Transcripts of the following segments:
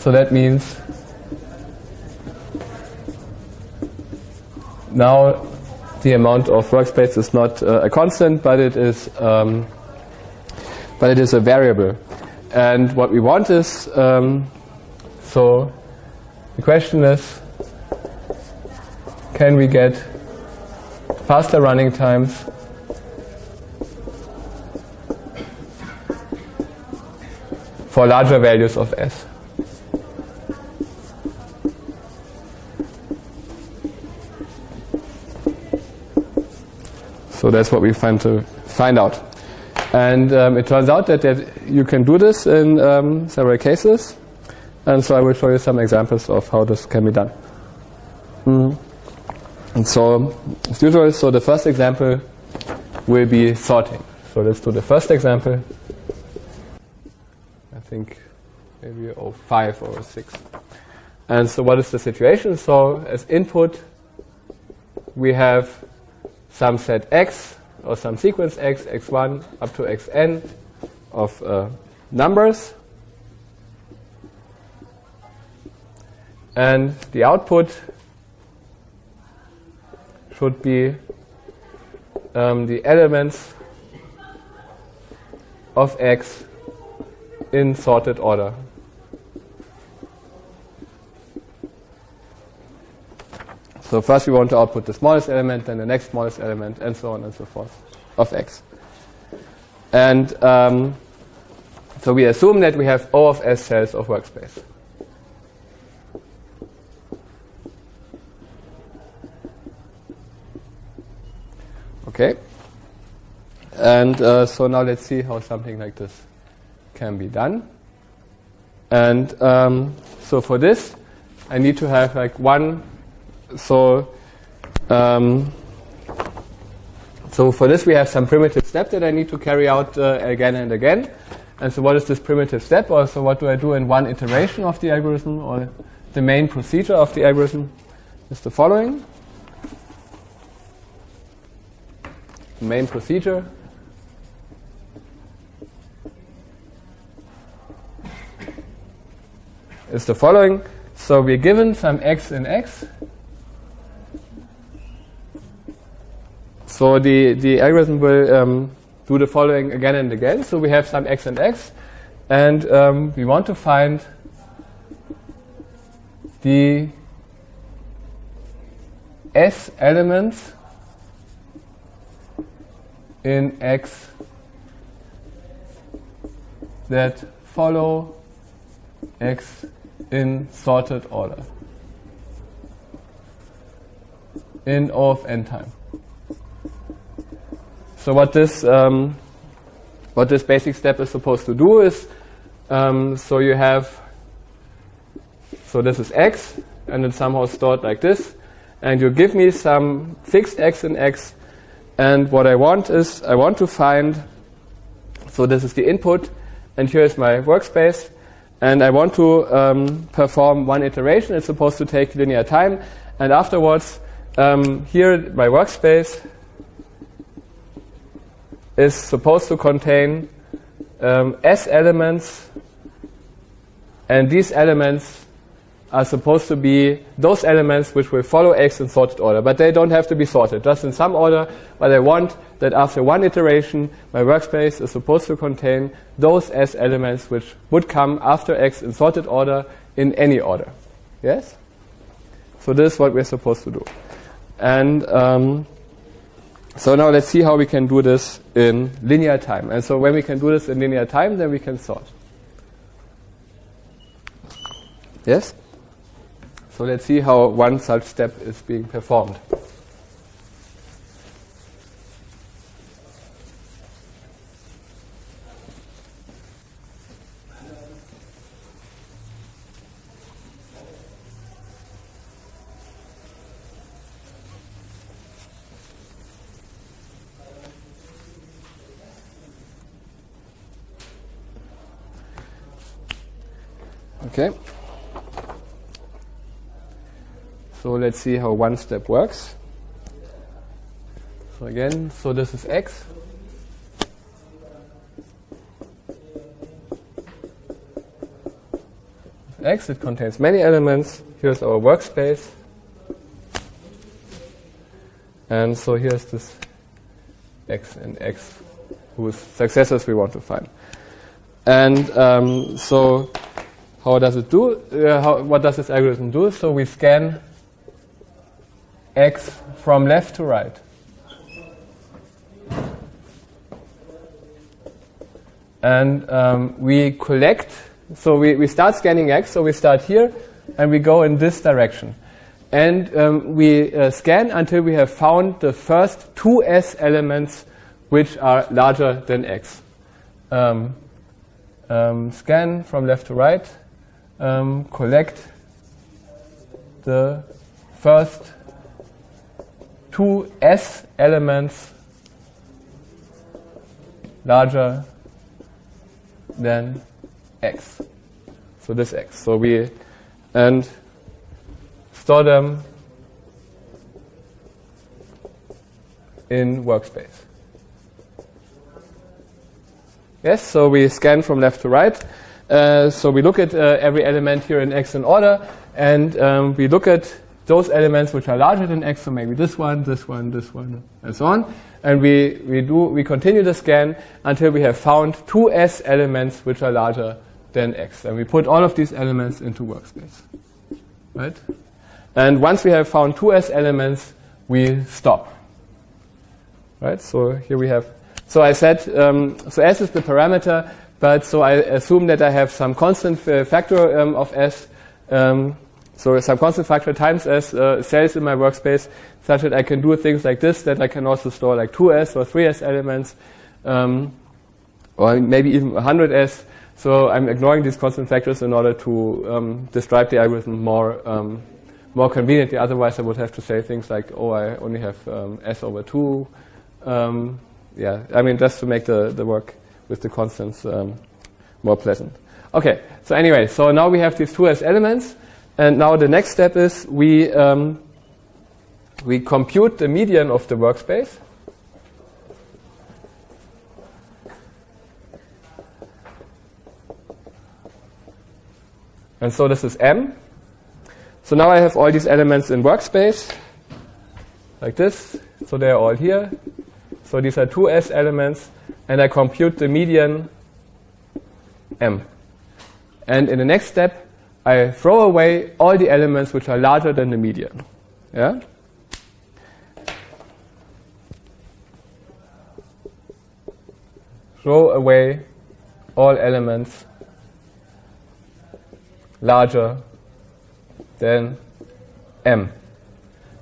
So that means now the amount of workspace is not a constant, but it is a variable. And what we want is, so the question is, can we get faster running times for larger values of S? So that's what we find out. And it turns out that you can do this in several cases. And so I will show you some examples of how this can be done. And so, as usual, so the first example will be sorting. So let's do the first example. I think maybe 05 or 06. And so what is the situation? So as input, we have some set x, or some sequence x, x1 up to xn of numbers. And the output should be the elements of x in sorted order. So first we want to output the smallest element, then the next smallest element, and so on and so forth, of x. And so we assume that we have O of S cells of workspace. Okay. And so now let's see how something like this can be done. And so for this, I need to have like one. So for this we have some primitive step that I need to carry out again and again. And so what is this primitive step? Or so what do I do in one iteration of the algorithm? Or the main procedure of the algorithm is the following. The main procedure is the following. So we're given some x in x. So the algorithm will do the following again and again. So we have some x and x, and we want to find the S elements in x that follow x in sorted order in O of n time. So what this basic step is supposed to do is, so you have, so this is x, and it's somehow stored like this, and you give me some fixed x in x, and what I want is, I want to find, so this is the input, and here is my workspace, and I want to perform one iteration. It's supposed to take linear time, and afterwards, here my workspace is supposed to contain S elements, and these elements are supposed to be those elements which will follow x in sorted order, but they don't have to be sorted, just in some order, but I want that after one iteration my workspace is supposed to contain those S elements which would come after x in sorted order in any order. Yes? So this is what we're supposed to do. And so now let's see how we can do this in linear time. And so when we can do this in linear time, then we can sort. Yes? So let's see how one such step is being performed. Okay. So let's see how one step works. So again, so this is x. X. It contains many elements. Here's our workspace. And so here's this X and X whose successors we want to find. And so how does it do? What does this algorithm do? So we scan X from left to right. And we collect, so we start scanning X, so we start here, and we go in this direction. And we scan until we have found the first two S elements which are larger than X. Scan from left to right, collect the first two S elements larger than X. So this X. So we and store them in workspace. Yes, so we scan from left to right. So we look at every element here in X in order, and we look at those elements which are larger than X, so maybe this one, this one, this one, and so on. And we continue the scan until we have found two S elements which are larger than X. And we put all of these elements into workspace. Right? And once we have found two S elements, we stop. Right? So here we have, so I said, so S is the parameter, but so I assume that I have some constant factor of S, so some constant factor times S cells in my workspace, such that I can do things like this, that I can also store like 2S or 3S elements, or maybe even 100S. So I'm ignoring these constant factors in order to describe the algorithm more conveniently. Otherwise, I would have to say things like, oh, I only have S over 2. Yeah, I mean, just to make the work with the constants more pleasant. Okay, so anyway, so now we have these 2S elements. And now the next step is we compute the median of the workspace. And so this is M. So now I have all these elements in workspace, like this. So they're all here. So these are 2S elements, and I compute the median M. And in the next step, I throw away all the elements which are larger than the median. Yeah? Throw away all elements larger than M.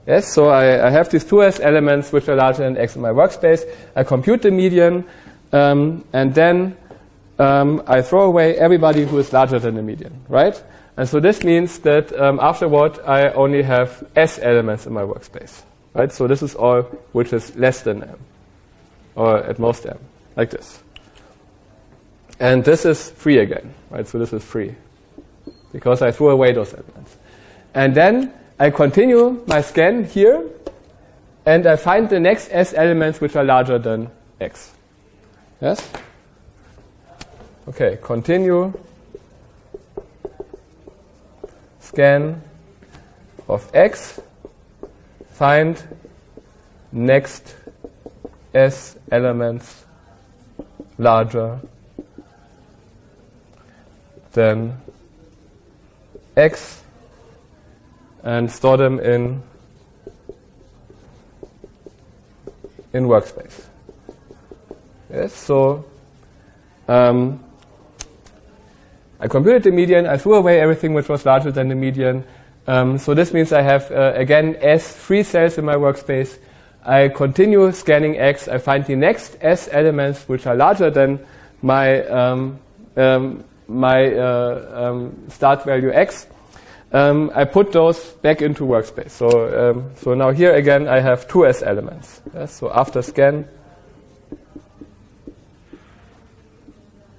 Yes, so I have these 2S elements which are larger than X in my workspace. I compute the median, and then I throw away everybody who is larger than the median, right? And so this means that afterward I only have S elements in my workspace, right? So this is all which is less than M, or at most M, like this. And this is free again, right? So this is free, because I threw away those elements. And then I continue my scan here, and I find the next S elements which are larger than X. Yes? Okay, continue. Scan of X, find next S elements larger than X, and store them in workspace. Yes, so I computed the median, I threw away everything which was larger than the median. So this means I have, again, S free cells in my workspace. I continue scanning X. I find the next S elements which are larger than my start value X. I put those back into workspace. So now here again I have 2S elements. Yes, so after scan,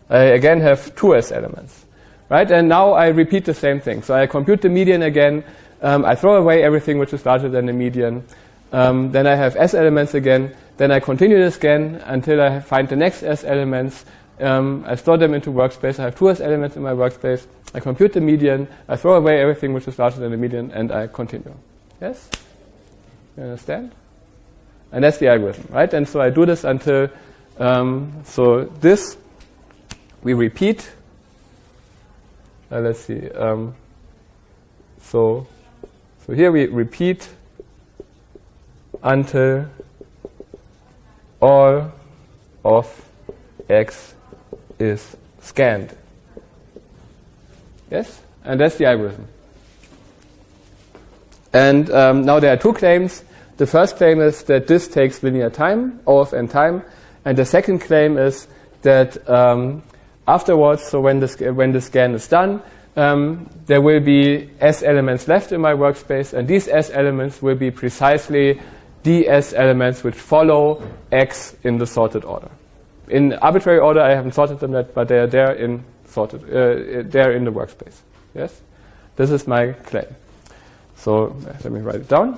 I again have 2S elements. Right, and now I repeat the same thing. So I compute the median again. I throw away everything which is larger than the median. Then I have S elements again. Then I continue the scan until I find the next S elements. I store them into workspace. I have 2S elements in my workspace. I compute the median. I throw away everything which is larger than the median, and I continue. Yes? You understand? And that's the algorithm, right? And so I do this until, so this we repeat. Let's see. So here we repeat until all of X is scanned. Yes? And that's the algorithm. And now there are two claims. The first claim is that this takes linear time, O of n time. And the second claim is that afterwards, so when the scan is done, there will be S elements left in my workspace, and these S elements will be precisely the S elements which follow X in the sorted order. In arbitrary order, I haven't sorted them yet, but they are there in sorted, there in the workspace. Yes, this is my claim. So let me write it down.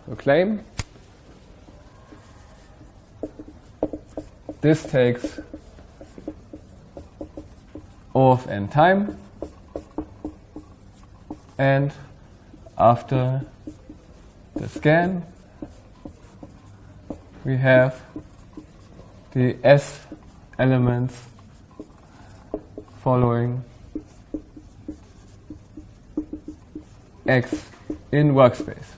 So claim. This takes O of n time, and after the scan we have the S elements following X in workspace.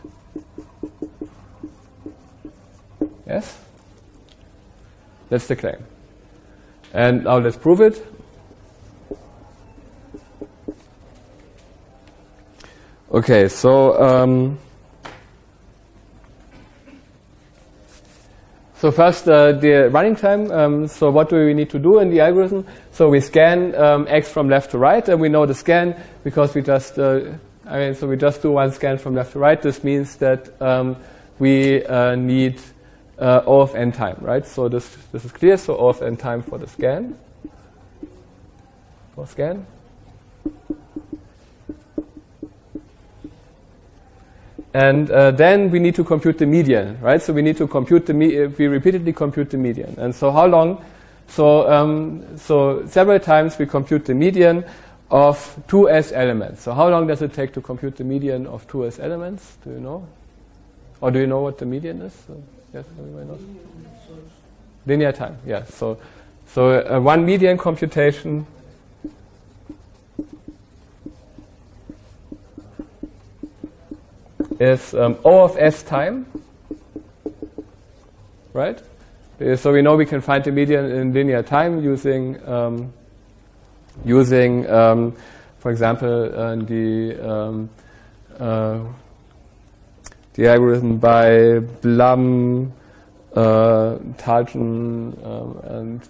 Yes? That's the claim. And now let's prove it. Okay, so first the running time. So what do we need to do in the algorithm? So we scan X from left to right, and we know the scan because we just so we just do one scan from left to right. This means that we need O of n time, right? So this is clear. So O of n time for the scan. For scan. And then we need to compute the median, right? So we need to compute we repeatedly compute the median. And so how long? So several times we compute the median of 2S elements. So how long does it take to compute the median of 2S elements? Do you know? Or do you know what the median is? Yes, everybody knows. Linear time, yeah. So one median computation is O of S time, right? So we know we can find the median in linear time using, for example, the algorithm by Blum, Tarjan, and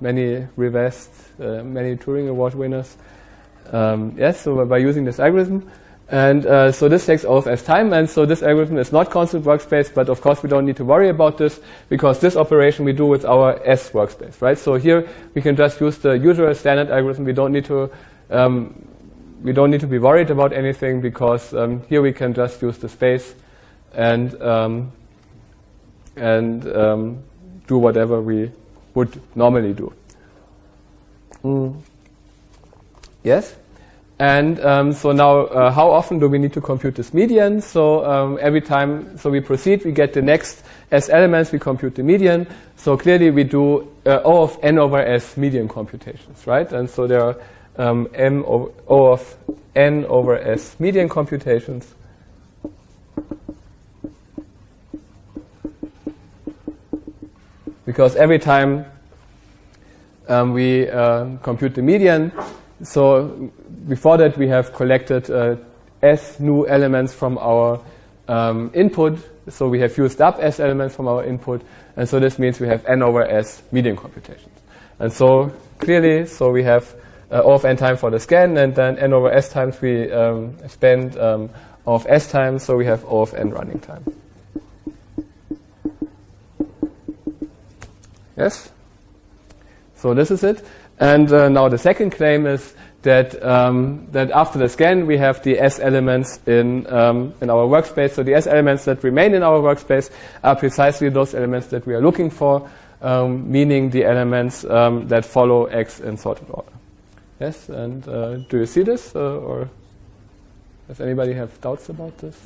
many Rivest, many Turing Award winners. Yes, so by using this algorithm. And so this takes O of S time, and so this algorithm is not constant workspace, but of course we don't need to worry about this because this operation we do with our S workspace, right? So here we can just use the usual standard algorithm. We don't need to be worried about anything because here we can just use the space and do whatever we would normally do. Yes? And so now, how often do we need to compute this median? So every time, so we proceed, we get the next S elements, we compute the median. So clearly we do O of n over S median computations, right? And so there are O of n over S median computations. Because every time we compute the median, so before that we have collected S new elements from our input. So we have used up S elements from our input. And so this means we have n over S median computations. And so clearly, so we have O of n time for the scan, and then n over S times we spend O of S times, so we have O of n running time. Yes? So this is it. And now the second claim is that that after the scan we have the S elements in our workspace. So the S elements that remain in our workspace are precisely those elements that we are looking for, meaning the elements that follow X in sorted order. Yes, and do you see this, or does anybody have doubts about this?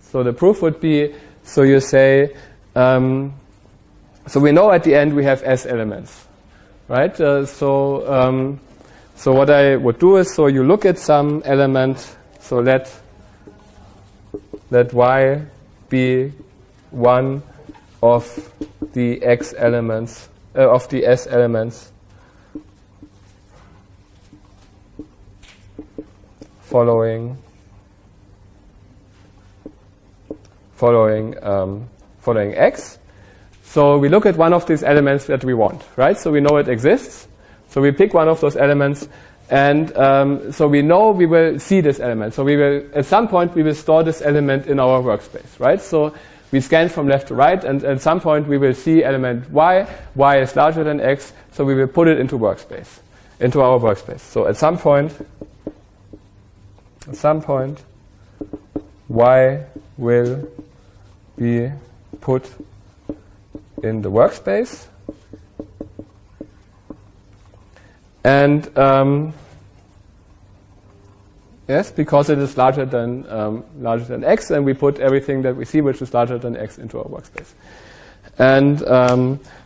So the proof would be, so you say, so we know at the end we have S elements, right? So what I would do is, so you look at some element, so let Y be one of the X elements, of the S elements following X. So we look at one of these elements that we want, right? So we know it exists. So we pick one of those elements, and so we know we will see this element. So we will, at some point, we will store this element in our workspace, right? So we scan from left to right, and at some point we will see element Y. Y is larger than X, so we will put it into our workspace. So at some point, Y will be put in the workspace, and yes, because it is larger than X, and we put everything that we see which is larger than X into our workspace. And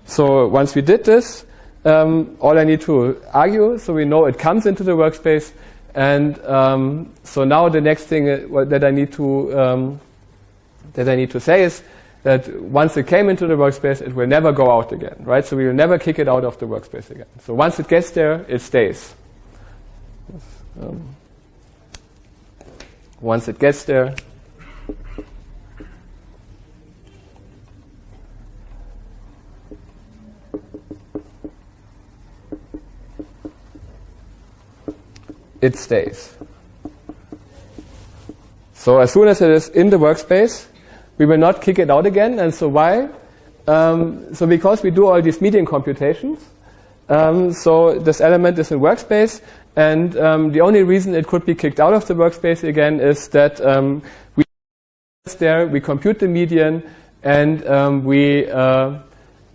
so once we did this, all I need to argue, so we know it comes into the workspace. And so now the next thing that I need to say is that once it came into the workspace, it will never go out again, right? So we will never kick it out of the workspace again. So once it gets there, it stays. Once it gets there, it stays. So as soon as it is in the workspace, we will not kick it out again. And so why? So because we do all these median computations, so this element is in workspace, and the only reason it could be kicked out of the workspace again is that we compute the median, and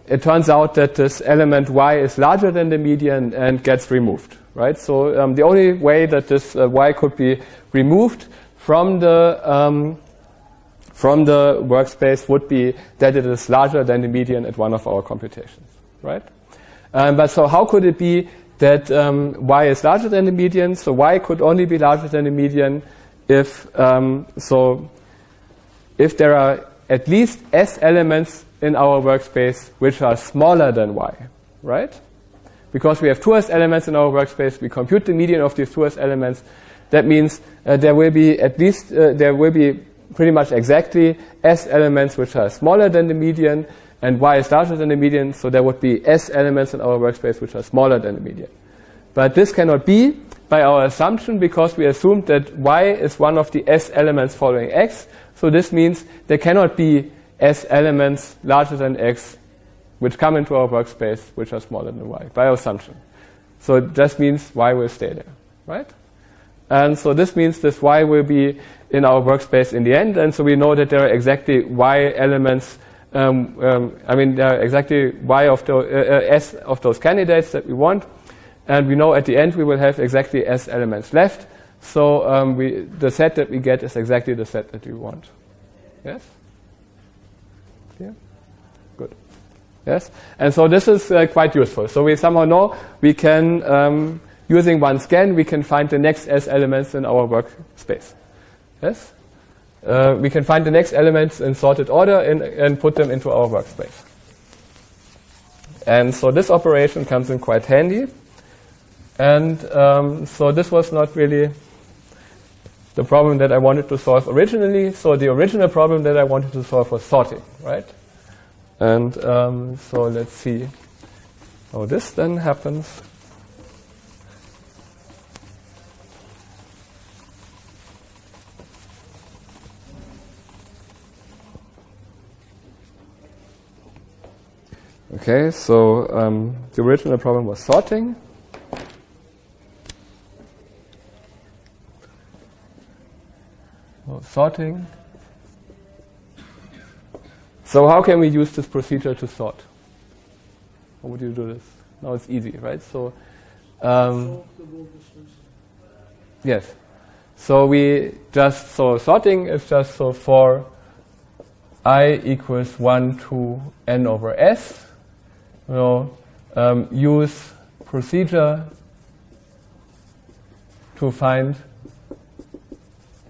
it turns out that this element Y is larger than the median and gets removed. Right, so the only way that this Y could be removed from the workspace would be that it is larger than the median at one of our computations, right? But so how could it be that Y is larger than the median? So Y could only be larger than the median if if there are at least S elements in our workspace which are smaller than Y, right? Because we have 2S elements in our workspace, we compute the median of these 2S elements. That means there will be pretty much exactly S elements which are smaller than the median, and Y is larger than the median, so there would be S elements in our workspace which are smaller than the median. But this cannot be by our assumption, because we assumed that Y is one of the S elements following X. So this means there cannot be S elements larger than X which come into our workspace, which are smaller than Y, by assumption. So it just means Y will stay there, right? And so this means this Y will be in our workspace in the end, and so we know that there are exactly Y elements, there are exactly Y of the S of those candidates that we want, and we know at the end we will have exactly S elements left, so the set that we get is exactly the set that we want. Yes? Clear? Good. Yes, and so this is quite useful. So we somehow know we can, using one scan, we can find the next S elements in our workspace. Yes, we can find the next elements in sorted order and put them into our workspace. And so this operation comes in quite handy. And so this was not really the problem that I wanted to solve originally. So the original problem that I wanted to solve was sorting, right? And so let's see how this then happens. Okay, so the original problem was sorting. sorting. So how can we use this procedure to sort? How would you do this? Now it's easy, right? So, yes. So we just, so sorting is just so for I equals 1 to n over s. Use procedure to find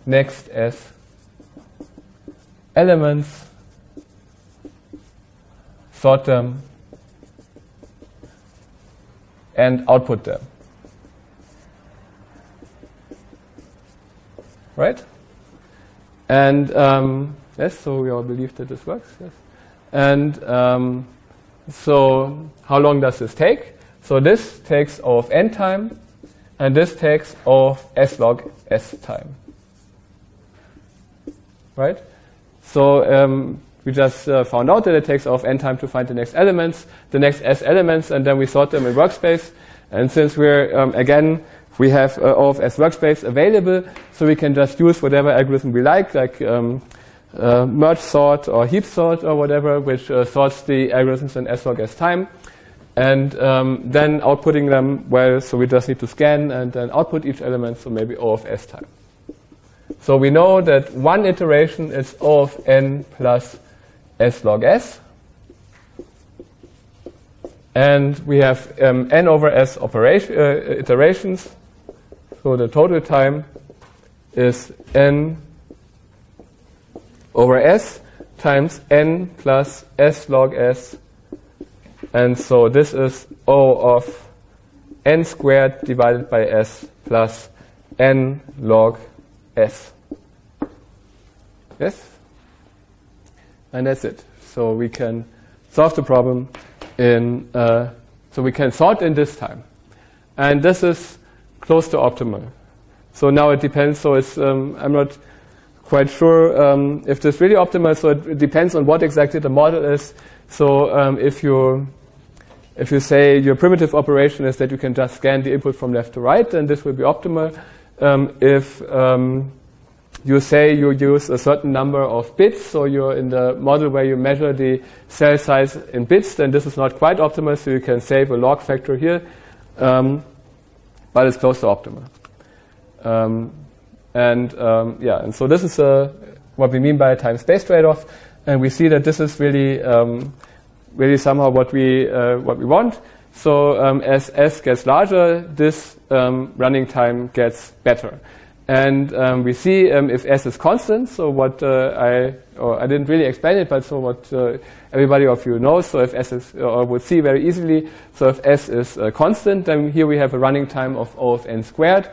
next s elements, sort them, and output them. Right? And yes, so we all believe that this works. Yes. And so how long does this take? So this takes O of n time, and this takes O of s log s time. Right? So we just found out that it takes O of n time to find the next elements, the next s elements, and then we sort them in workspace. And since we're, again, we have O of s workspace available, so we can just use whatever algorithm we like merge sort or heap sort or whatever, which sorts the algorithms in s log s time. And then outputting them, well, so we just need to scan and then output each element, so maybe O of s time. So we know that one iteration is O of n plus s log s. And we have n over s iterations. So the total time is n over s times n plus s log s. And so this is O of n squared divided by s plus n log s. Yes? And that's it. So we can solve the problem in, so we can sort in this time. And this is close to optimal. So now it depends, so it's, I'm not quite sure if this is really optimal, so it depends on what exactly the model is. So if you say your primitive operation is that you can just scan the input from left to right, then this will be optimal. If you say you use a certain number of bits, so you're in the model where you measure the cell size in bits, then this is not quite optimal, so you can save a log factor here, but it's close to optimal. And so this is what we mean by a time-space trade-off, and we see that this is really really somehow what we want. So as s gets larger, this running time gets better. And we see if s is constant, so what I didn't really explain it, but so what everybody of you knows, so if s is, or would see very easily, so if s is constant, then here we have a running time of O of n squared.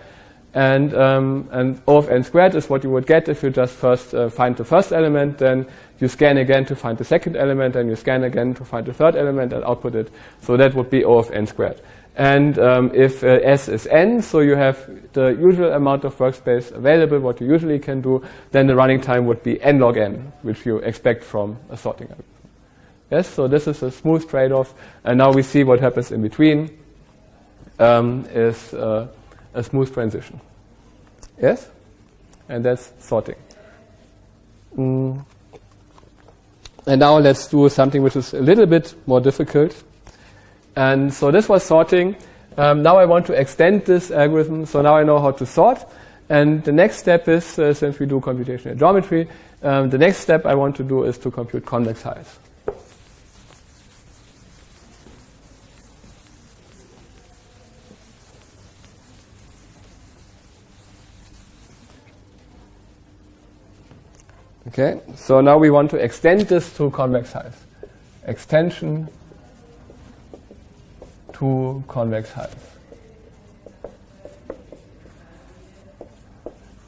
And O of n squared is what you would get if you just first find the first element, then you scan again to find the second element, and you scan again to find the third element and output it. So that would be O of n squared. And if s is n, so you have the usual amount of workspace available, what you usually can do, then the running time would be n log n, which you expect from a sorting algorithm. Yes, so this is a smooth trade-off. And now we see what happens in between is a smooth transition. Yes? And that's sorting. And now let's do something which is a little bit more difficult. And so this was sorting. Now I want to extend this algorithm, so now I know how to sort. And the next step is, since we do computational geometry, the next step I want to do is to compute convex heights. Okay, so now we want to extend this to convex heights. Extension to convex heights.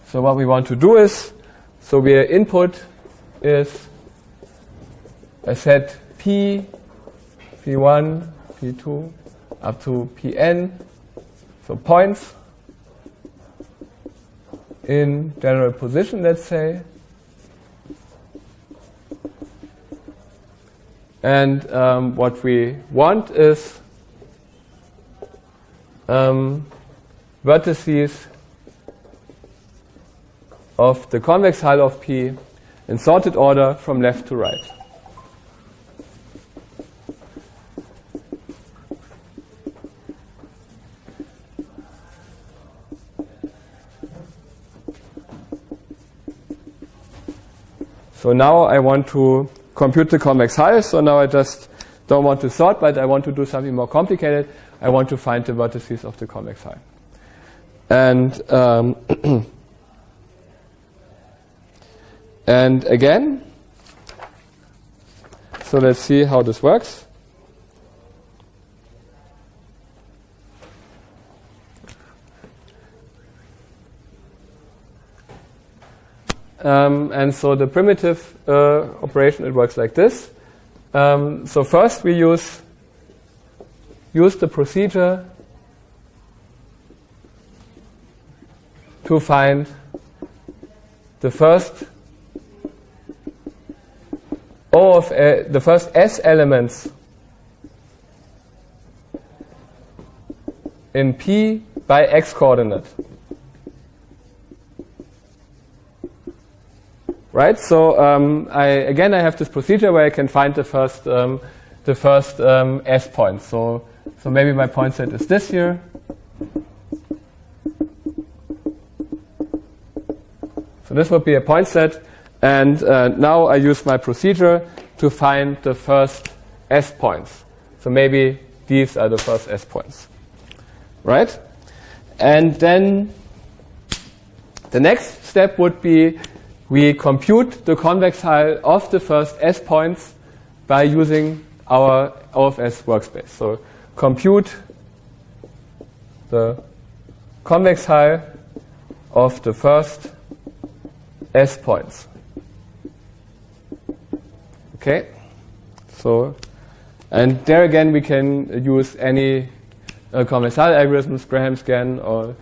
So what we want to do is, so where input is a set P, P1, P2, up to Pn, so points in general position, let's say. And what we want is vertices of the convex hull of P in sorted order from left to right. So now I want to compute the convex hull. So now I just don't want to sort, but I want to do something more complicated. I want to find the vertices of the convex hull. And and again, so let's see how this works. And so the primitive operation, it works like this. So first we use the procedure to find the first the first S elements in P by X coordinate. Right, so I have this procedure where I can find the first S points. So maybe my point set is this here. So this would be a point set, and now I use my procedure to find the first S points. So maybe these are the first S points, right? And then the next step would be we compute the convex hull of the first S points by using our OFS workspace. So compute the convex hull of the first S points. Okay, so and there again we can use any convex hull algorithms, Graham scan or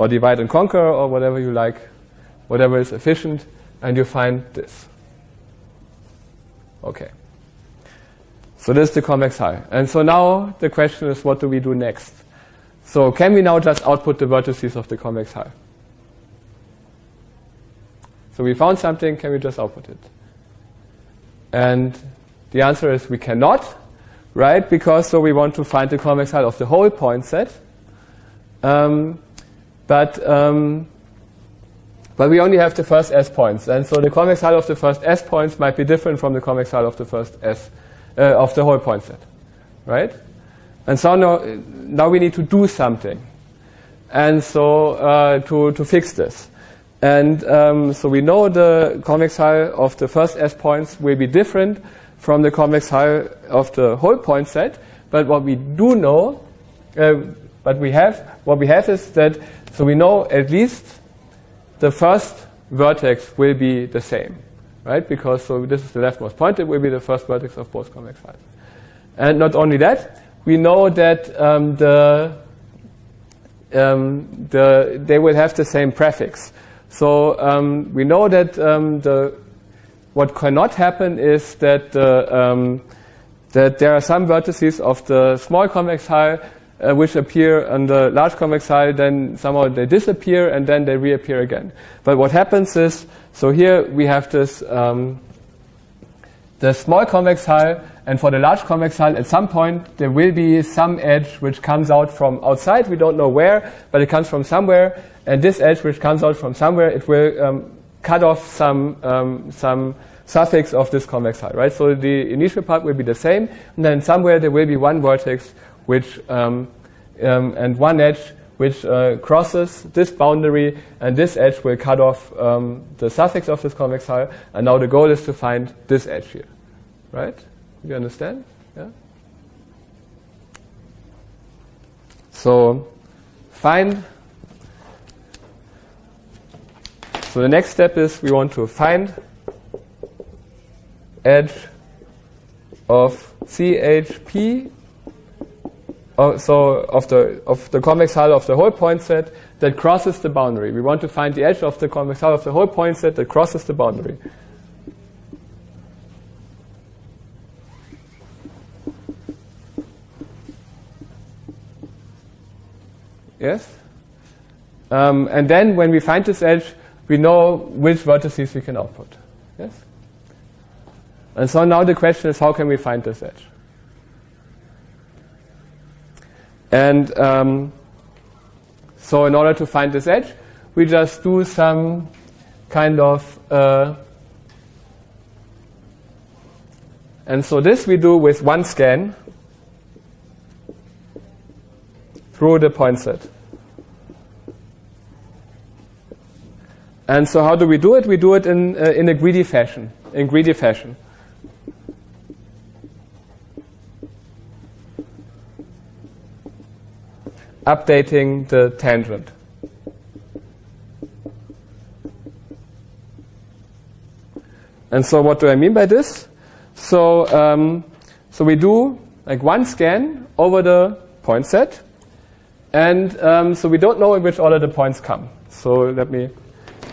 divide and conquer or whatever you like. Whatever is efficient, and you find this. Okay. So this is the convex hull. And so now the question is, what do we do next? So can we now just output the vertices of the convex hull? So we found something, can we just output it? And the answer is we cannot, right? Because so we want to find the convex hull of the whole point set. But we only have the first S points, and so the convex hull of the first S points might be different from the convex hull of the first S of the whole point set, right? And so now we need to do something, and so to fix this, and so we know the convex hull of the first S points will be different from the convex hull of the whole point set, but what we do know, what we have is that so we know at least the first vertex will be the same, right? Because so this is the leftmost point, it will be the first vertex of both convex hulls. And not only that, we know that they will have the same prefix. So we know that what cannot happen is that that there are some vertices of the small convex hull which appear on the large convex hull, then somehow they disappear and then they reappear again. But what happens is, so here we have this the small convex hull, and for the large convex hull at some point there will be some edge which comes out from outside, we don't know where, but it comes from somewhere, and this edge which comes out from somewhere, it will cut off some suffix of this convex hull, right? So the initial part will be the same, and then somewhere there will be one vertex which and one edge which crosses this boundary, and this edge will cut off the suffix of this convex hull, and now the goal is to find this edge here, right? You understand? Yeah. So the next step is we want to find edge of CHP. So of the convex hull of the whole point set that crosses the boundary. We want to find the edge of the convex hull of the whole point set that crosses the boundary. Yes? And then when we find this edge, we know which vertices we can output. Yes? And so now the question is, how can we find this edge? And so in order to find this edge, we just do some kind of and so this we do with one scan through the point set. And so how do we do it? We do it in a greedy fashion. Updating the tangent. And so what do I mean by this? So so we do like one scan over the point set, and so we don't know in which order the points come. So let me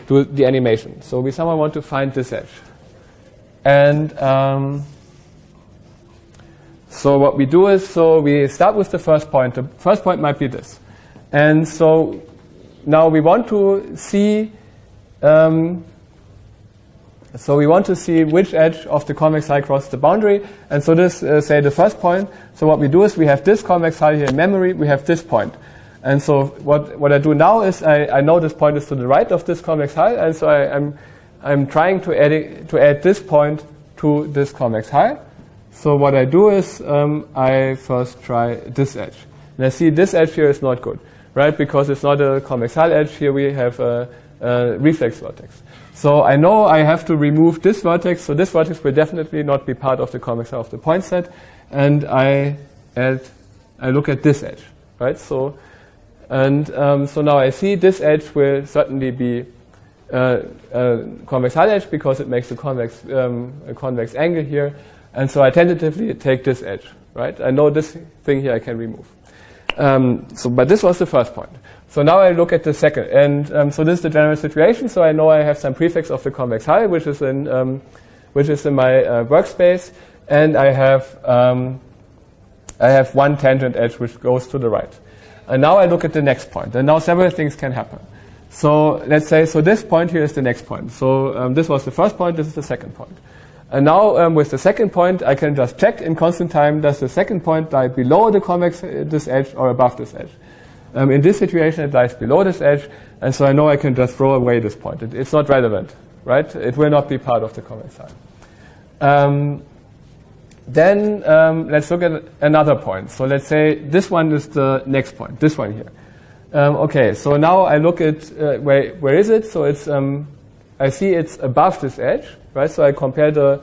do the animation. So we somehow want to find this edge, and so what we do is, so we start with the first point. The first point might be this, and so now we want to see. So we want to see which edge of the convex hull crosses the boundary, and so this, say, the first point. So what we do is we have this convex hull here in memory, we have this point. And so what I do now is I know this point is to the right of this convex hull, and so I'm trying to add this point to this convex hull. So what I do is I first try this edge. And I see this edge here is not good, right? Because it's not a convex hull edge. Here we have a reflex vertex. So I know I have to remove this vertex, so this vertex will definitely not be part of the convex hull of the point set, and I look at this edge, right? So, and so now I see this edge will certainly be a convex hull edge because it makes a convex angle here, and so I tentatively take this edge, right? I know this thing here I can remove. But this was the first point. So now I look at the second, and so this is the general situation. So I know I have some prefix of the convex hull, which is in my workspace, and I have one tangent edge which goes to the right. And now I look at the next point, and now several things can happen. So let's say, so this point here is the next point. So this was the first point, this is the second point. And now with the second point, I can just check in constant time, does the second point lie below the convex this edge or above this edge? In this situation, it lies below this edge, and so I know I can just throw away this point. It's not relevant, right? It will not be part of the convex hull. Then let's look at another point. So let's say this one is the next point, this one here. Okay, so now I look at where is it? So it's I see it's above this edge, right? So I compare the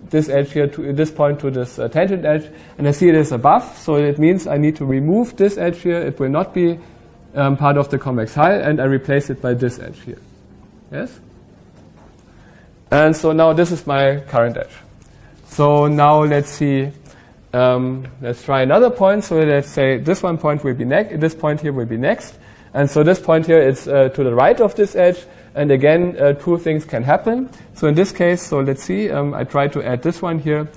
this edge here to this point to this tangent edge, and I see it is above. So it means I need to remove this edge here. It will not be part of the convex hull, and I replace it by this edge here. Yes. And so now this is my current edge. So now let's see. Let's try another point. So let's say this one point will be next. This point here will be next. And so this point here is to the right of this edge. And again, two things can happen. So in this case, so let's see. I try to add this one here,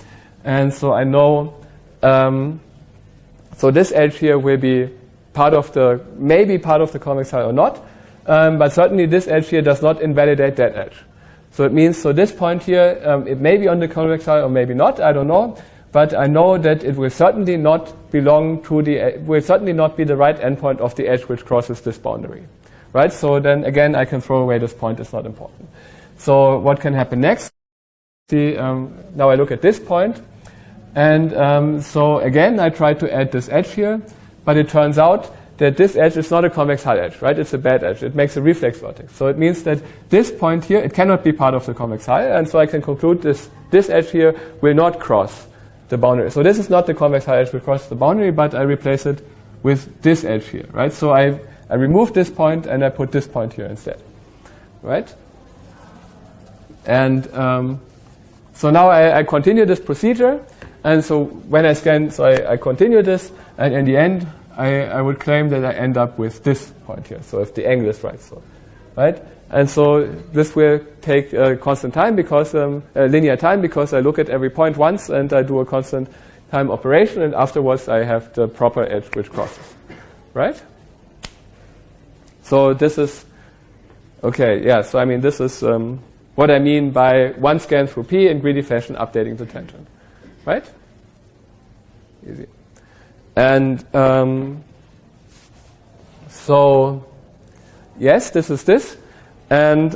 and so I know. So this edge here will be maybe part of the convex hull or not. But certainly this edge here does not invalidate that edge. So it means, so this point here, it may be on the convex hull or maybe not, I don't know. But I know that it will certainly not belong to will certainly not be the right endpoint of the edge which crosses this boundary. Right? So then again, I can throw away this point, it's not important. So what can happen next? Now I look at this point, and so again, I try to add this edge here, but it turns out that this edge is not a convex hull edge, right? It's a bad edge. It makes a reflex vertex. So it means that this point here, it cannot be part of the convex hull, and so I can conclude this edge here will not cross the boundary. So this is not the convex hull edge which crosses the boundary, but I replace it with this edge here, right? So I remove this point and I put this point here instead, right? And so now I continue this procedure, and so when I scan, so I continue this, and in the end, I would claim that I end up with this point here. So if the angle is right, so right, and so this will take constant time because linear time, because I look at every point once and I do a constant time operation, and afterwards I have the proper edge which crosses, right? So this is Okay, yeah, so I mean, this is what I mean by one scan through P in greedy fashion updating the tangent. Right? Easy. And so, yes, this is this. And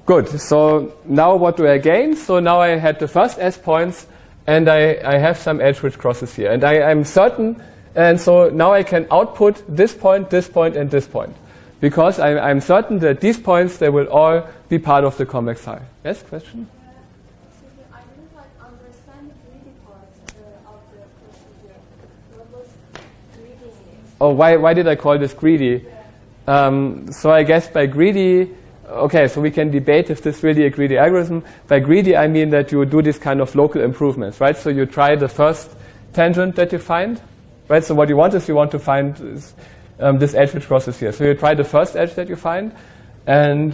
good. So now what do I gain? So now I had the first S points, and I have some edge which crosses here. And I'm certain, and so now I can output this point, and this point. Because I'm certain that these points, they will all be part of the convex hull. Yes, question? I didn't quite understand the greedy part of the procedure. What was greedy? Oh, why did I call this greedy? So I guess by greedy, okay, so we can debate if this is really a greedy algorithm. By greedy, I mean that you do this kind of local improvements, right? So you try the first tangent that you find, right? So what you want is you want to find this edge which crosses here. So you try the first edge that you find, and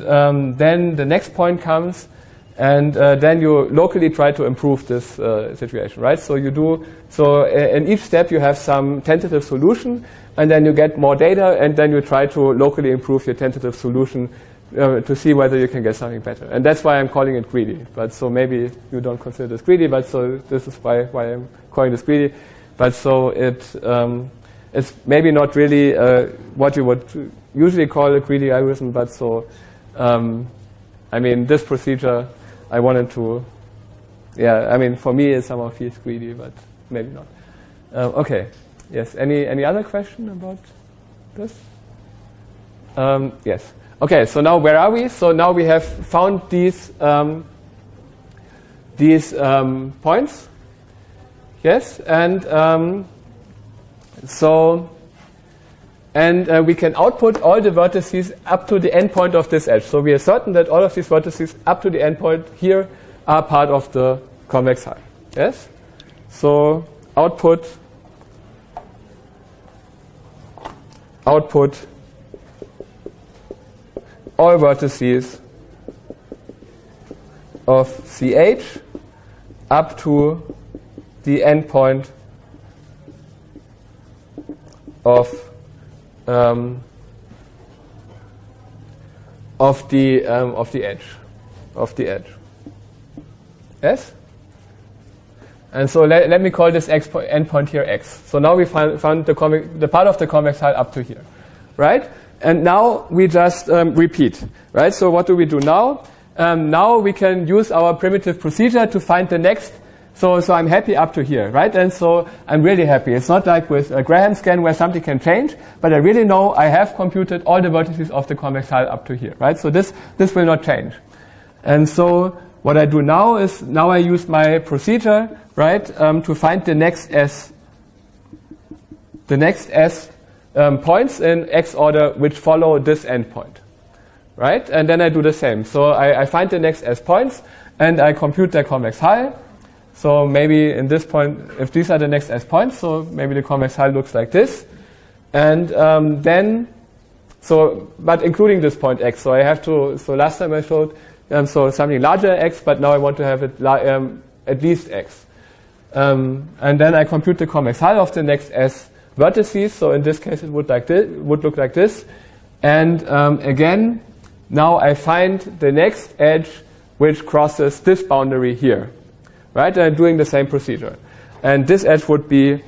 then the next point comes, and then you locally try to improve this situation, right? So you do, so in each step you have some tentative solution, and then you get more data, and then you try to locally improve your tentative solution to see whether you can get something better. And that's why I'm calling it greedy. But so maybe you don't consider this greedy, but so this is why I'm calling this greedy. But so it's maybe not really what you would usually call a greedy algorithm, but so, I mean, this procedure, I wanted to, yeah, I mean, for me it somehow feels greedy, but maybe not. Okay, yes, any other question about this? Yes. Okay, so now where are we? So now we have found these points. Yes, and so, and we can output all the vertices up to the endpoint of this edge. So we are certain that all of these vertices up to the endpoint here are part of the convex hull. Yes? So output all vertices of CH up to the endpoint of the edge. Yes? And so let me call this endpoint here X. So now we found the part of the convex hull up to here, right? And now we just repeat, right? So what do we do now? Now we can use our primitive procedure to find the next. So I'm happy up to here, right? And so I'm really happy. It's not like with a Graham scan where something can change, but I really know I have computed all the vertices of the convex hull up to here, right? So this will not change. And so what I do now is now I use my procedure, right, to find the next S points in X order which follow this endpoint, right? And then I do the same. So I find the next S points and I compute their convex hull. So maybe in this point, if these are the next S points, so maybe the convex hull looks like this. And then, so, but including this point X. So I have to, so last time I showed, so something larger X, but now I want to have it at least X. And then I compute the convex hull of the next S vertices. So in this case, it would look like this. And again, now I find the next edge which crosses this boundary here. Right, I'm doing the same procedure. And this edge would be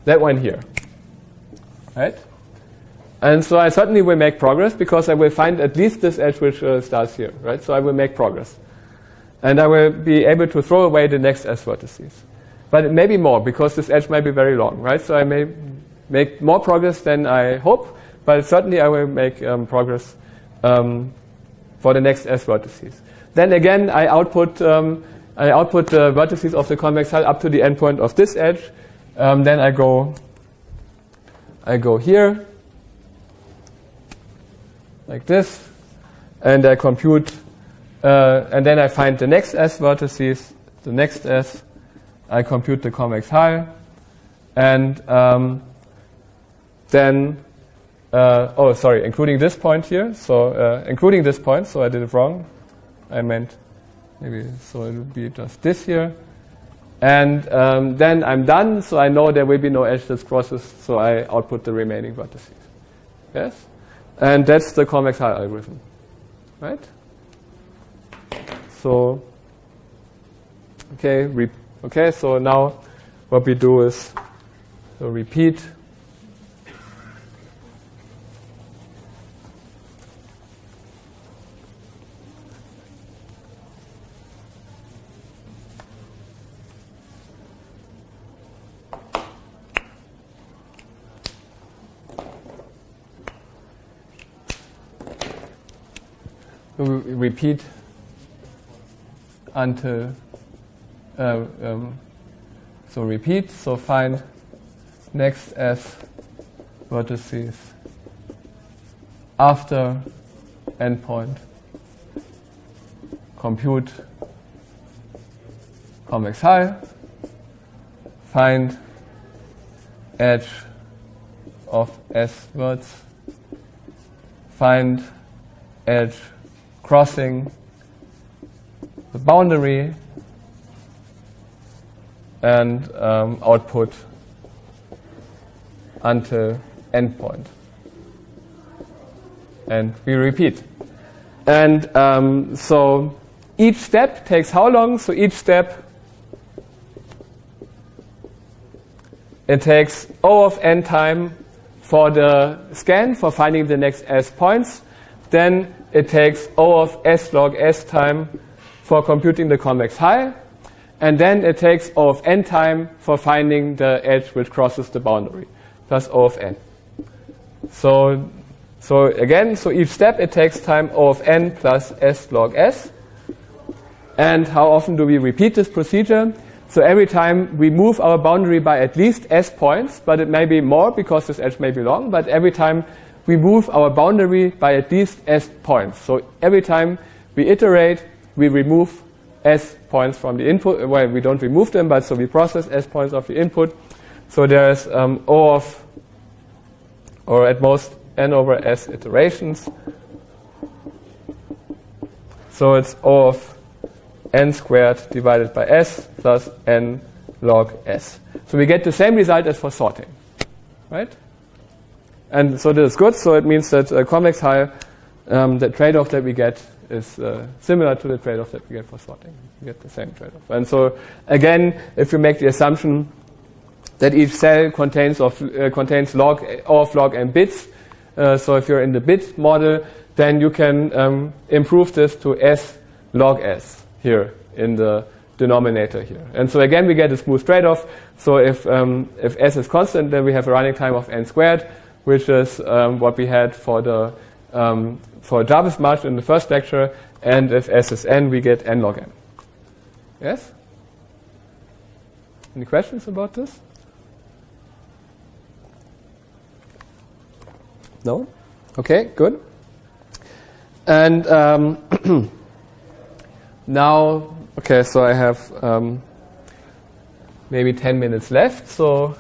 that one here. Right? And so I certainly will make progress because I will find at least this edge which starts here. Right? So I will make progress. And I will be able to throw away the next S vertices. But it may be more because this edge might be very long. Right? So I may make more progress than I hope, but certainly I will make progress for the next S vertices. Then again, I output the vertices of the convex hull up to the endpoint of this edge. Then I go here, like this, and I compute, and then I find the next S vertices, the next S, I compute the convex hull, and then, including this point here, so including this point, so I did it wrong, I meant, maybe, so it would be just this here. And then I'm done, so I know there will be no edge that crosses, so I output the remaining vertices. Yes? And that's the convex High algorithm, right? So, okay, so now what we do is repeat until repeat, so find next S vertices after endpoint, compute convex High, find edge of S verts, find edge crossing the boundary, and output until endpoint. And we repeat. And so each step takes how long? So each step, it takes O of n time for the scan, for finding the next S points. Then it takes O of S log S time for computing the convex High. And then it takes O of n time for finding the edge which crosses the boundary, plus O of n. So again, so each step it takes time O of n plus S log S. And how often do we repeat this procedure? So every time we move our boundary by at least S points, but it may be more because this edge may be long, but every time we move our boundary by at least S points. So every time we iterate, we remove S points from the input. Well, we don't remove them, but so we process S points of the input. So there's O of, or at most n over S iterations. So it's O of n squared divided by S plus n log S. So we get the same result as for sorting, right? And so this is good. So it means that convex High, the trade-off that we get is similar to the trade-off that we get for sorting. We get the same trade-off. And so again, if you make the assumption that each cell contains log O of log n bits, so if you're in the bit model, then you can improve this to S log S here in the denominator here. And so again, we get a smooth trade-off. So if S is constant, then we have a running time of n squared, which is what we had for the for Jarvis March in the first lecture. And if S is n, we get n log n. Yes? Any questions about this? No? Okay, good. And now, okay, so I have maybe 10 minutes left. So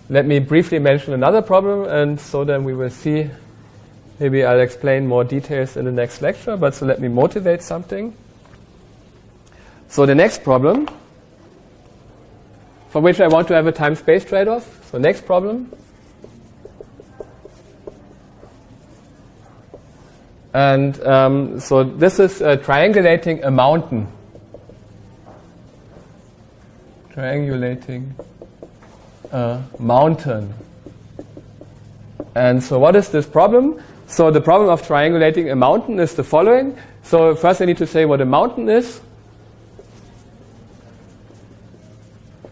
let me briefly mention another problem, and so then we will see. Maybe I'll explain more details in the next lecture, but so let me motivate something. So the next problem, for which I want to have a time-space trade-off. So next problem. And so this is triangulating a mountain. Triangulating a mountain. And so what is this problem? So the problem of triangulating a mountain is the following. So first I need to say what a mountain is.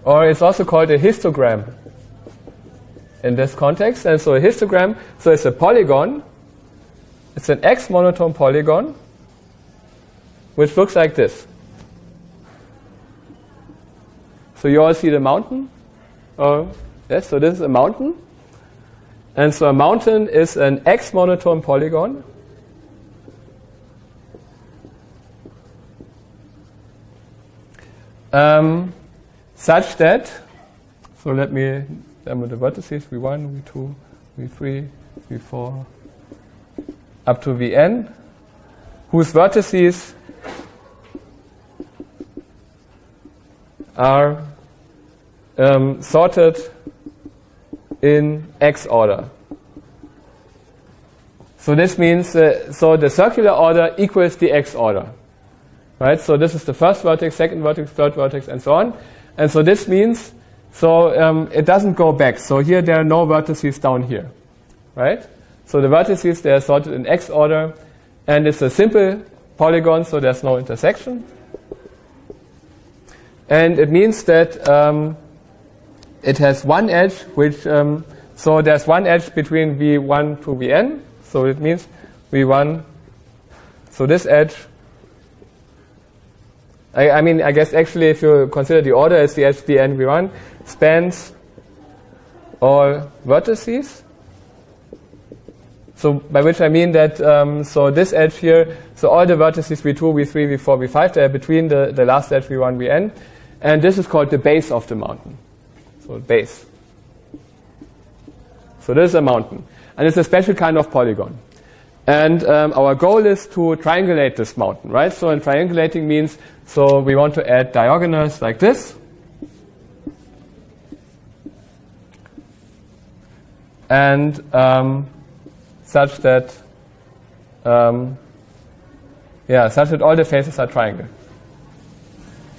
Or it's also called a histogram in this context. And so a histogram, so it's a polygon. It's an X monotone polygon, which looks like this. So you all see the mountain? Yes, so this is a mountain. And so a mountain is an X monotone polygon. Such that, so let me number the vertices, V1, V2, V3, V4, up to Vn, whose vertices are sorted in X order. So this means, so the circular order equals the x order. Right? So this is the first vertex, second vertex, third vertex, and so on. And so this means, so it doesn't go back. So here there are no vertices down here. Right? So the vertices, they are sorted in x order. And it's a simple polygon, so there's no intersection. And it means that it has one edge, which, so there's one edge between V1 to Vn. So it means V1, so this edge, I mean, I guess actually if you consider the order as the edge Vn, V1, spans all vertices. So by which I mean that, so this edge here, so all the vertices V2, V3, V4, V5, they are between the last edge V1, Vn. And this is called the base of the mountain. So base. So this is a mountain. And it's a special kind of polygon. And our goal is to triangulate this mountain, right? So in triangulating means, so we want to add diagonals like this. And such that, such that all the faces are triangle.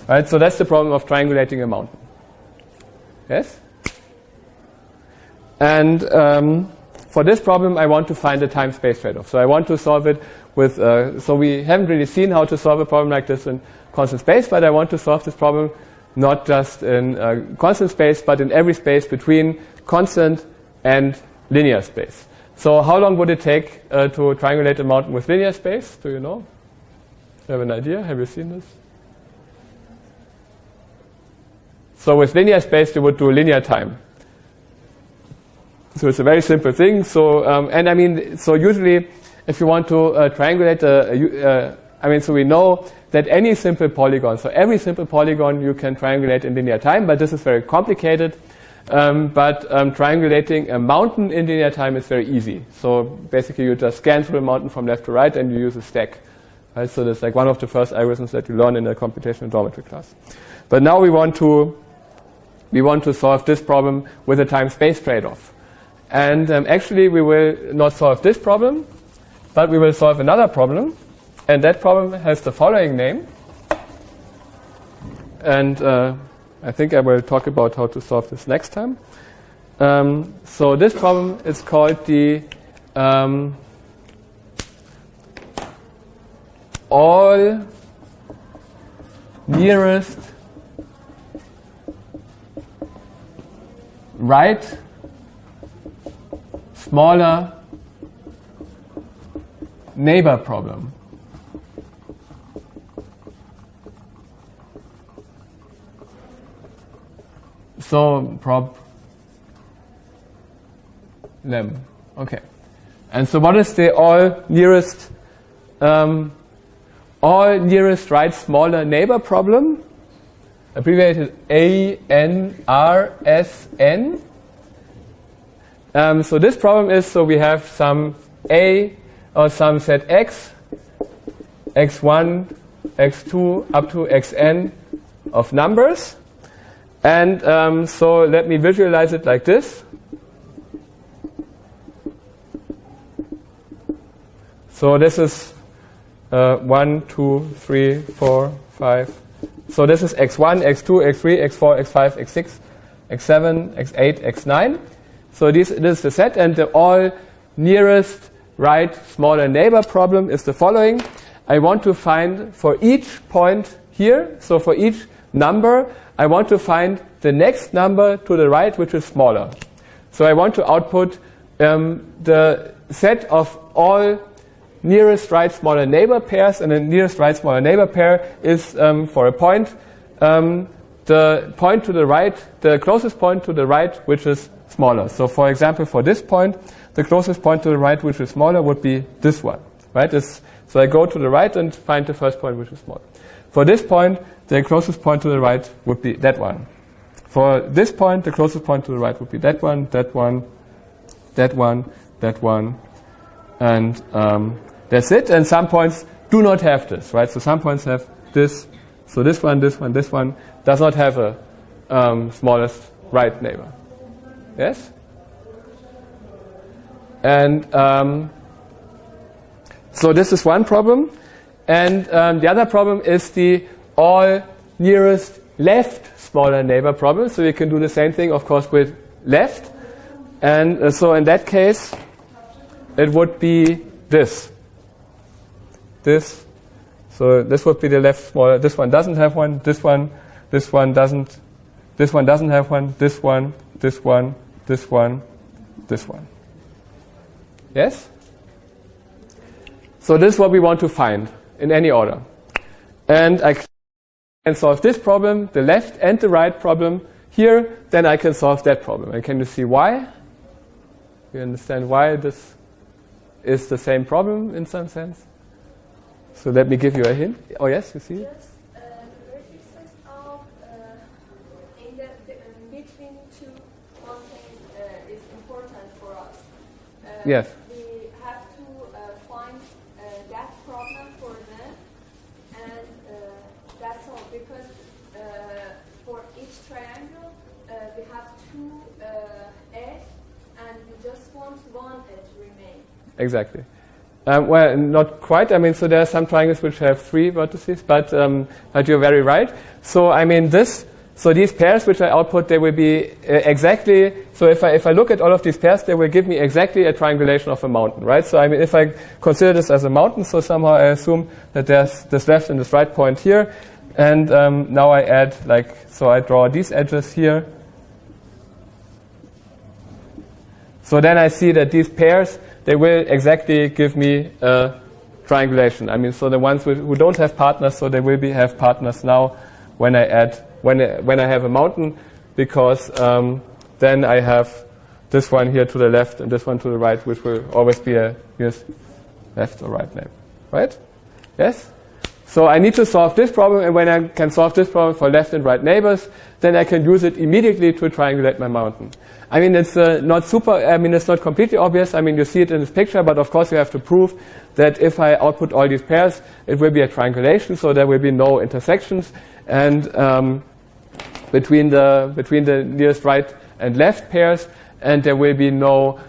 Right? So that's the problem of triangulating a mountain. Yes? And for this problem, I want to find a time-space trade-off. So I want to solve it with, so we haven't really seen how to solve a problem like this in constant space, but I want to solve this problem not just in constant space, but in every space between constant and linear space. So how long would it take to triangulate a mountain with linear space? Do you know? Do you have an idea? Have you seen this? So with linear space, you would do linear time. So it's a very simple thing. So, and I mean, so usually if you want to triangulate, so we know that any simple polygon, so every simple polygon you can triangulate in linear time, but this is very complicated. But triangulating a mountain in linear time is very easy. So basically you just scan through the mountain from left to right and you use a stack. Right? So that's like one of the first algorithms that you learn in a computational geometry class. But now we want to solve this problem with a time-space trade-off. And actually we will not solve this problem, but we will solve another problem. And that problem has the following name. And I think I will talk about how to solve this next time. So this problem is called the all nearest right smaller neighbor problem. So problem. Okay. And so what is the all nearest right smaller neighbor problem? Abbreviated ANRSN. So this problem is, so we have some A or some set X, X1, X2 up to Xn of numbers. And so let me visualize it like this. So this is 1, 2, 3, 4, 5. So this is X1, X2, X3, X4, X5, X6, X7, X8, X9. So this is the set, and the all nearest right smaller neighbor problem is the following. I want to find for each point here, so for each number, I want to find the next number to the right which is smaller. So I want to output the set of all nearest right smaller neighbor pairs, and the nearest right smaller neighbor pair is for a point, the point to the right, the closest point to the right which is smaller. So for example, for this point, the closest point to the right which is smaller would be this one. Right? So I go to the right and find the first point which is smaller. For this point, the closest point to the right would be that one. For this point, the closest point to the right would be that one, that one, that one, that one, and that's it. And some points do not have this, right? So some points have this. So this one, this one, this one does not have a smallest right neighbor. Yes? And So this is one problem. And the other problem is the all nearest left smaller neighbor problem. So you can do the same thing, of course, with left. And so in that case, it would be this. This. So this would be the left smaller. This one doesn't have one. This one doesn't. This one doesn't have one. This one, this one, this one, this one. Yes? So this is what we want to find in any order. And I can solve this problem, the left and the right problem here, then I can solve that problem. And can you see why? You understand why this is the same problem in some sense? So let me give you a hint. Oh yes, you see it? Yes, the vertices of in the between two contains is important for us. Yes. We have to find that problem for them, and that's all. Because for each triangle, we have two edges, and we just want one edge remain. Exactly. Well, not quite. I mean, so there are some triangles which have 3 vertices, but you're very right. So I mean, so these pairs which I output, they will be exactly. So if I look at all of these pairs, they will give me exactly a triangulation of a mountain, right? So I mean, if I consider this as a mountain, so somehow I assume that there's this left and this right point here, and now I add so I draw these edges here. So then I see that these pairs, they will exactly give me a triangulation. I mean, so the ones who don't have partners, so they will have partners now when I have a mountain, because then I have this one here to the left and this one to the right, which will always be a left or right neighbor, right? Yes? So I need to solve this problem, and when I can solve this problem for left and right neighbors, then I can use it immediately to triangulate my mountain. I mean, it's it's not completely obvious. I mean, you see it in this picture, but of course you have to prove that if I output all these pairs, it will be a triangulation, so there will be no intersections, and between the nearest right and left pairs, and there will be no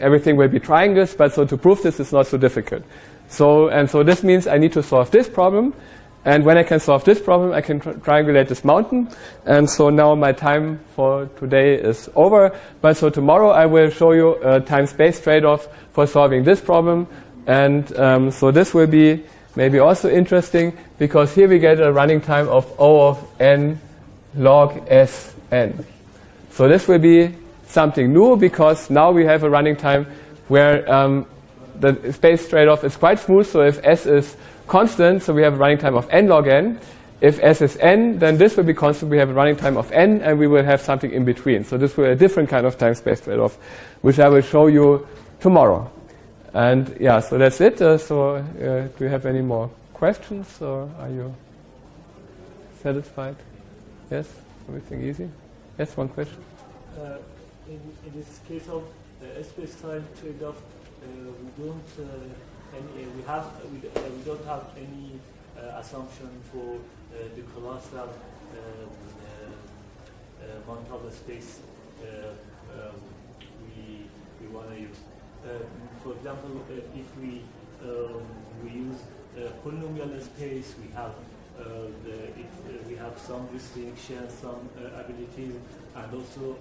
everything will be triangles, but so to prove this is not so difficult. So this means I need to solve this problem, and when I can solve this problem, I can triangulate this mountain. And so now my time for today is over. But so tomorrow I will show you a time-space trade-off for solving this problem. And so this will be maybe also interesting, because here we get a running time of O of n log s n. So this will be something new, because now we have a running time where the space trade-off is quite smooth. So if s is constant, so we have a running time of n log n. If s is n, then this will be constant. We have a running time of n, and we will have something in between. So this will be a different kind of time-space trade-off, which I will show you tomorrow. And yeah, so that's it. Do you have any more questions, or are you satisfied? Yes? Everything easy? Yes, one question? In this case of space-time trade-off, we don't have any assumption for the colossal amount of space we want to use. For example, if we use polynomial space, we have we have some restrictions, some abilities, and also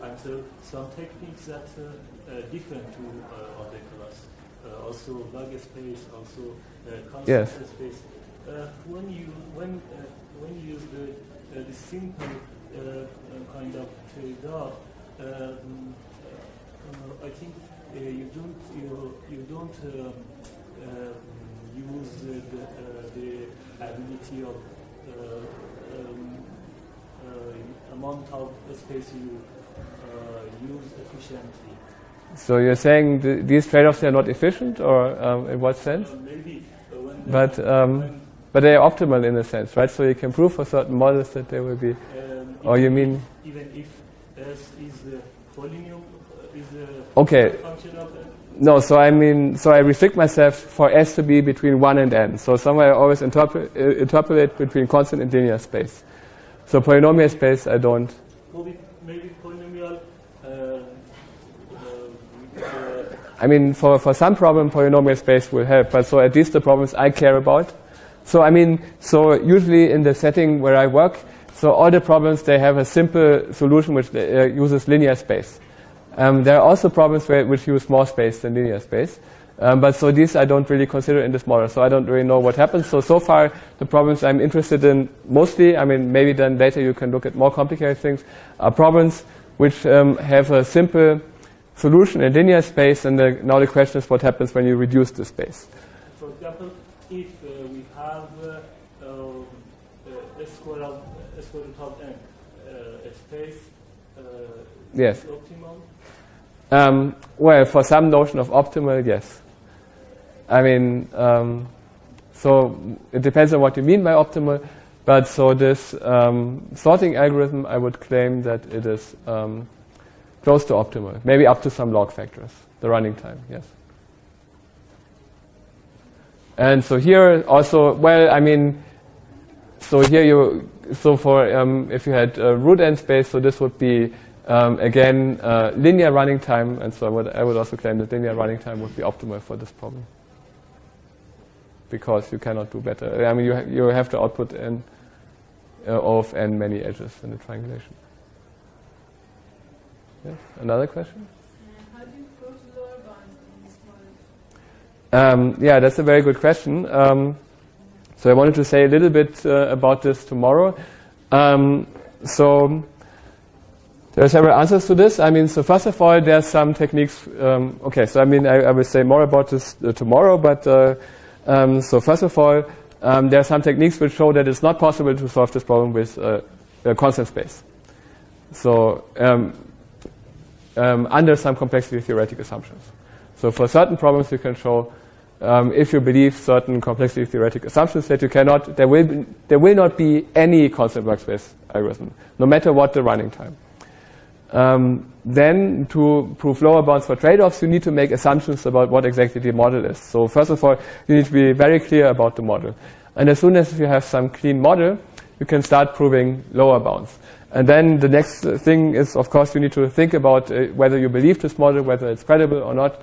some techniques that different to other class. Also log space, also constant space. When you use the simple kind of trade-off, I think you don't use the ability of amount of space you use efficiently. So you're saying these trade-offs are not efficient, or in what sense? Maybe. But they are optimal in a sense, right? So you can prove for certain models that they will be. Or you mean? Even if S is the polynomial, is the function of the. No, so I mean, so I restrict myself for S to be between 1 and n. So somewhere I always interpolate between constant and linear space. So polynomial space, I don't. Maybe polynomial I mean, for some problem, polynomial space will help, but so at least the problems I care about. So I mean, so usually in the setting where I work, so all the problems, they have a simple solution which uses linear space. There are also problems which use more space than linear space. But so these I don't really consider in this model, so I don't really know what happens. So far, the problems I'm interested in mostly, I mean, maybe then later you can look at more complicated things, are problems which have a simple solution in linear space, and now the question is what happens when you reduce the space. For example, if we have a square root of n, a space yes. is optimal? Well, for some notion of optimal, yes. I mean, so it depends on what you mean by optimal, but so this sorting algorithm, I would claim that it is close to optimal, maybe up to some log factors, the running time, yes. And so here also, well, I mean, so here so for if you had root n space, so this would be again linear running time, and so I would also claim that linear running time would be optimal for this problem, because you cannot do better. I mean, you have to output n of n many edges in the triangulation. Yes. Another question? How do you prove lower bounds in this model? Yeah, that's a very good question. So I wanted to say a little bit about this tomorrow. So there are several answers to this. I mean, so first of all, there are some techniques. Okay, so I mean, I will say more about this tomorrow. But so first of all, there are some techniques which show that it's not possible to solve this problem with a constant space. So under some complexity theoretic assumptions. So for certain problems, you can show if you believe certain complexity theoretic assumptions that you cannot, there will not be any constant workspace algorithm, no matter what the running time. Then to prove lower bounds for trade-offs, you need to make assumptions about what exactly the model is. So first of all, you need to be very clear about the model. And as soon as you have some clean model, you can start proving lower bounds. And then the next thing is, of course, you need to think about whether you believe this model, whether it's credible or not.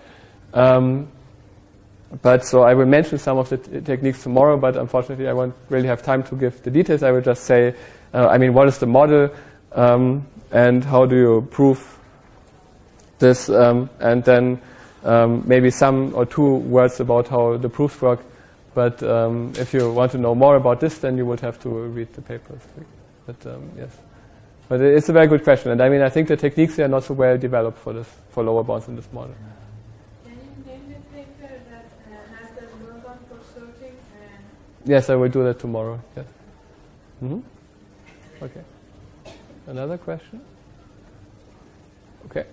But so I will mention some of the techniques tomorrow, but unfortunately I won't really have time to give the details. I will just say, I mean, what is the model, and how do you prove this, and then maybe some or two words about how the proofs work. But if you want to know more about this, then you would have to read the papers. But yes. But it's a very good question, and I mean, I think the techniques are not so well developed for this, for lower bounds in this model. Can you name the paper that has the lower bound for sorting? Yes, I will do that tomorrow. Yes. Mm-hmm. Okay. Another question? Okay.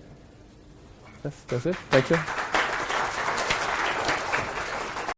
That's it. Thank you.